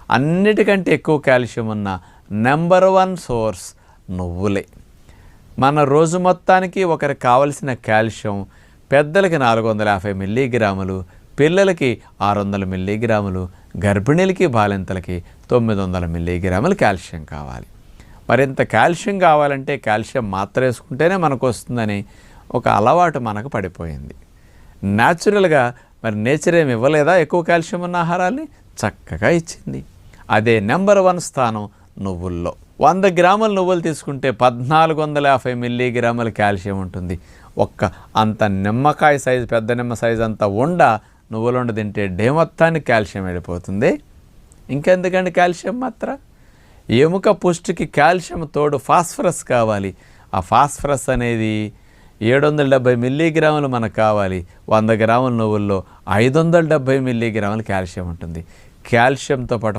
అన్నిటికంటే ఎక్కువ కాల్షియం ఉన్న నెంబర్ 1 సోర్స్ నువ్వులే. మన రోజు మొత్తానికి ఒకరికి కావలసిన కాల్షియం పెద్దలకి 450 మిల్లీగ్రాములు, పిల్లలకి 600 మిల్లీగ్రాములు, గర్భిణీలకి బాలింతలకి 900 మిల్లీగ్రాములు కాల్షియం కావాలి. మరింత కాల్షియం కావాలంటే కాల్షియం మాత్ర వేసుకుంటేనే మనకు వస్తుందని ఒక అలవాటు మనకు పడిపోయింది. న్యాచురల్గా మరి నేచర్ ఏమి ఇవ్వలేదా ఎక్కువ కాల్షియం ఉన్న ఆహారాన్ని? చక్కగా ఇచ్చింది. అదే నెంబర్ 1 స్థానం నువ్వుల్లో. 100 గ్రాముల నువ్వులు తీసుకుంటే 1450 మిల్లీగ్రాముల కాల్షియం ఉంటుంది. అంత నిమ్మకాయ సైజు, పెద్ద నిమ్మ సైజు అంత నువ్వులుండ తింటే డే మొత్తానికి కాల్షియం వెళ్ళిపోతుంది. ఇంకెందుకండి కాల్షియం మాత్ర? ఎముక పుష్టికి కాల్షియం తోడు ఫాస్ఫరస్ కావాలి. ఆ ఫాస్ఫరస్ అనేది 770 మిల్లీగ్రాములు మనకు కావాలి. 100 గ్రాముల నువ్వుల్లో 570 మిల్లీగ్రాముల కాల్షియం ఉంటుంది. కాల్షియంతో పాటు